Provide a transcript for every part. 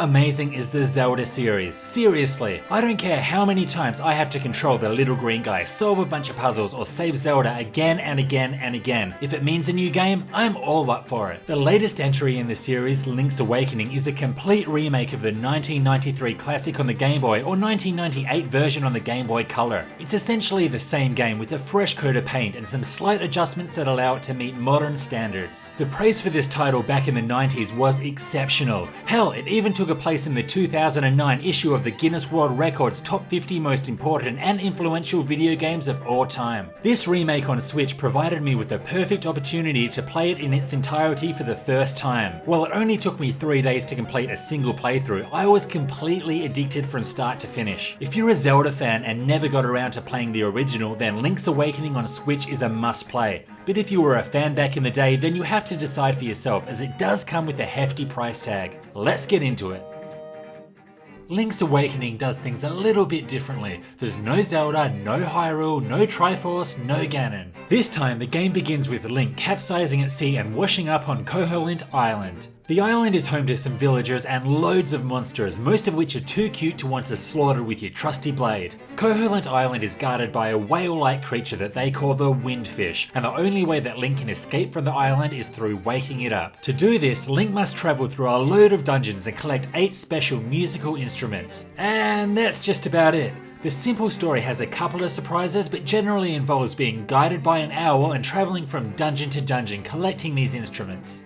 amazing is the Zelda series? Seriously, I don't care how many times I have to control the little green guy, solve a bunch of puzzles, or save Zelda again and again and again. If it means a new game, I'm all up for it. The latest entry in the series, Link's Awakening, is a complete remake of the 1993 classic on the Game Boy or 1998 version on the Game Boy Color. It's essentially the same game with a fresh coat of paint and some slight adjustments that allow it to meet modern standards. The praise for this title back in the 90s was exceptional. Hell, it even took a place in the 2009 issue of the Guinness World Records Top 50 Most Important and Influential Video Games of All Time. This remake on Switch provided me with the perfect opportunity to play it in its entirety for the first time. While it only took me 3 days to complete a single playthrough, I was completely addicted from start to finish. If you're a Zelda fan and never got around to playing the original, then Link's Awakening on Switch is a must play. But if you were a fan back in the day, then you have to decide for yourself, as it does come with a hefty price tag. Let's get into it. Link's Awakening does things a little bit differently. There's no Zelda, no Hyrule, no Triforce, no Ganon. This time the game begins with Link capsizing at sea and washing up on Koholint Island. The island is home to some villagers and loads of monsters, most of which are too cute to want to slaughter with your trusty blade. Koholint Island is guarded by a whale-like creature that they call the Windfish, and the only way that Link can escape from the island is through waking it up. To do this, Link must travel through a load of dungeons and collect 8 special musical instruments. And that's just about it. The simple story has a couple of surprises, but generally involves being guided by an owl and travelling from dungeon to dungeon collecting these instruments.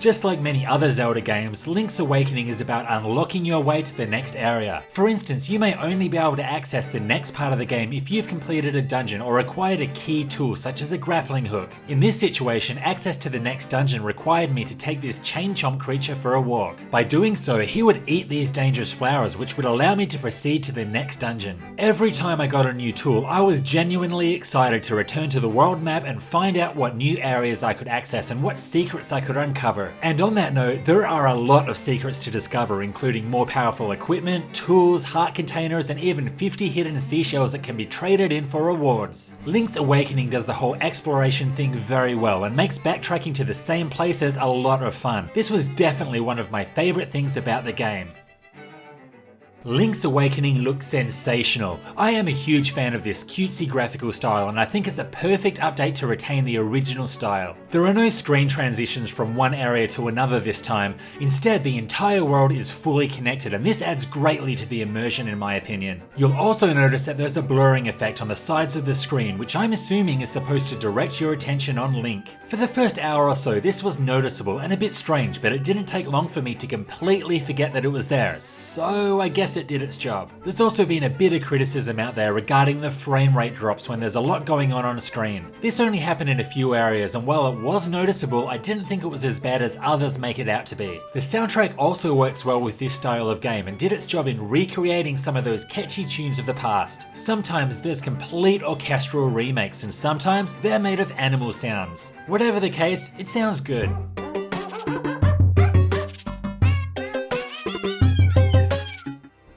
Just like many other Zelda games, Link's Awakening is about unlocking your way to the next area. For instance, you may only be able to access the next part of the game if you've completed a dungeon or acquired a key tool such as a grappling hook. In this situation, access to the next dungeon required me to take this chain chomp creature for a walk. By doing so, he would eat these dangerous flowers, which would allow me to proceed to the next dungeon. Every time I got a new tool, I was genuinely excited to return to the world map and find out what new areas I could access and what secrets I could uncover. And on that note, there are a lot of secrets to discover, including more powerful equipment, tools, heart containers, and even 50 hidden seashells that can be traded in for rewards. Link's Awakening does the whole exploration thing very well and makes backtracking to the same places a lot of fun. This was definitely one of my favourite things about the game. Link's Awakening looks sensational. I am a huge fan of this cutesy graphical style, and I think it's a perfect update to retain the original style. There are no screen transitions from one area to another this time. Instead, the entire world is fully connected, and this adds greatly to the immersion in my opinion. You'll also notice that there's a blurring effect on the sides of the screen, which I'm assuming is supposed to direct your attention on Link. For the first hour or so, this was noticeable and a bit strange, but it didn't take long for me to completely forget that it was there, so I guess it did its job. There's also been a bit of criticism out there regarding the frame rate drops when there's a lot going on screen. This only happened in a few areas, and while it was noticeable, I didn't think it was as bad as others make it out to be. The soundtrack also works well with this style of game and did its job in recreating some of those catchy tunes of the past. Sometimes there's complete orchestral remakes, and sometimes they're made of animal sounds. Whatever the case, it sounds good.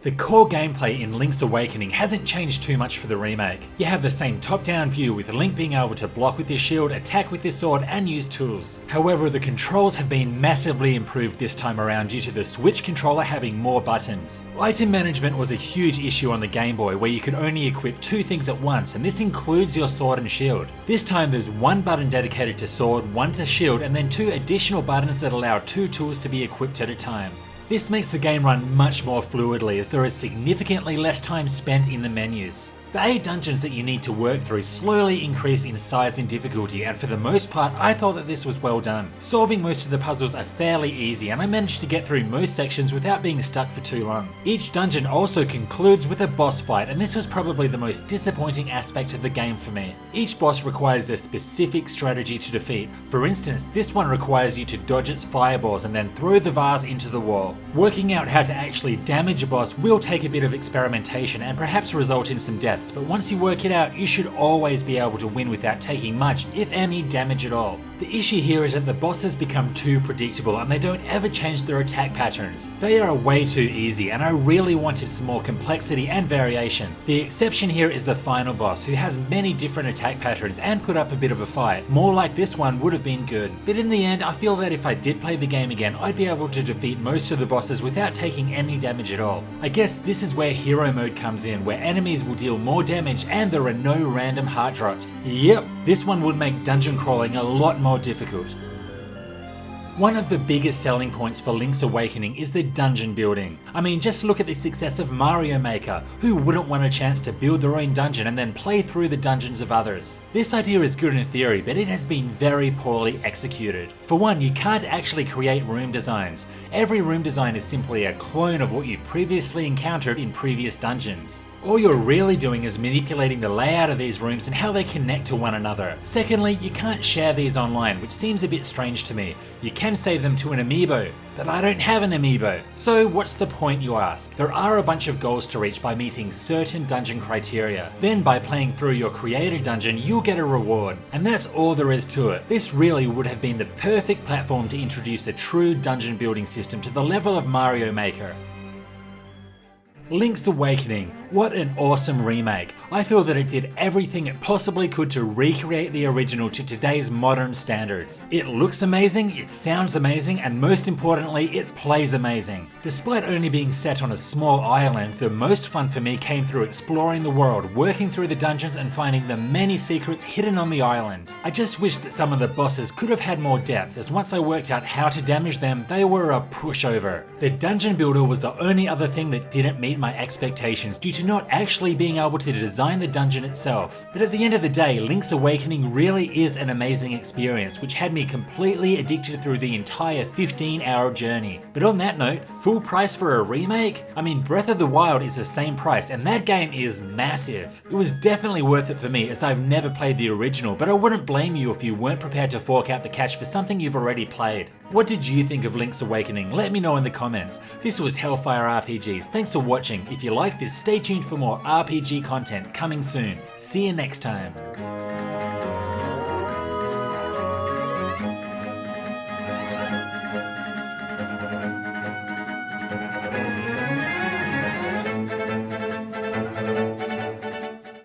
The core gameplay in Link's Awakening hasn't changed too much for the remake. You have the same top-down view with Link being able to block with his shield, attack with his sword, and use tools. However, the controls have been massively improved this time around due to the Switch controller having more buttons. Item management was a huge issue on the Game Boy, where you could only equip 2 things at once, and this includes your sword and shield. This time there's 1 button dedicated to sword, 1 to shield, and then 2 additional buttons that allow 2 tools to be equipped at a time. This makes the game run much more fluidly, as there is significantly less time spent in the menus. The 8 dungeons that you need to work through slowly increase in size and difficulty, and for the most part I thought that this was well done. Solving most of the puzzles are fairly easy, and I managed to get through most sections without being stuck for too long. Each dungeon also concludes with a boss fight, and this was probably the most disappointing aspect of the game for me. Each boss requires a specific strategy to defeat. For instance, this one requires you to dodge its fireballs and then throw the vase into the wall. Working out how to actually damage a boss will take a bit of experimentation and perhaps result in some deaths, but once you work it out, you should always be able to win without taking much, if any, damage at all. The issue here is that the bosses become too predictable and they don't ever change their attack patterns. They are way too easy and I really wanted some more complexity and variation. The exception here is the final boss, who has many different attack patterns and put up a bit of a fight. More like this one would have been good. But in the end, I feel that if I did play the game again, I'd be able to defeat most of the bosses without taking any damage at all. I guess this is where hero mode comes in, where enemies will deal more damage and there are no random heart drops. Yep, this one would make dungeon crawling a lot more difficult. One of the biggest selling points for Link's Awakening is the dungeon building. I mean, just look at the success of Mario Maker. Who wouldn't want a chance to build their own dungeon and then play through the dungeons of others? This idea is good in theory, but it has been very poorly executed. For one, you can't actually create room designs. Every room design is simply a clone of what you've previously encountered in previous dungeons. All you're really doing is manipulating the layout of these rooms and how they connect to one another. Secondly, you can't share these online, which seems a bit strange to me. You can save them to an amiibo, but I don't have an amiibo. So what's the point, you ask? There are a bunch of goals to reach by meeting certain dungeon criteria. Then by playing through your created dungeon, you'll get a reward. And that's all there is to it. This really would have been the perfect platform to introduce a true dungeon building system to the level of Mario Maker. Link's Awakening, what an awesome remake. I feel that it did everything it possibly could to recreate the original to today's modern standards. It looks amazing, it sounds amazing, and most importantly, it plays amazing. Despite only being set on a small island, the most fun for me came through exploring the world, working through the dungeons and finding the many secrets hidden on the island. I just wish that some of the bosses could have had more depth, as once I worked out how to damage them, they were a pushover. The dungeon builder was the only other thing that didn't meet my expectations due to not actually being able to design the dungeon itself. But at the end of the day, Link's Awakening really is an amazing experience which had me completely addicted through the entire 15-hour journey. But on that note, full price for a remake? I mean, Breath of the Wild is the same price and that game is massive. It was definitely worth it for me as I've never played the original, but I wouldn't blame you if you weren't prepared to fork out the cash for something you've already played. What did you think of Link's Awakening? Let me know in the comments. This was Hellfire RPGs. Thanks for watching. If you liked this, stay tuned for more RPG content coming soon. See you next time.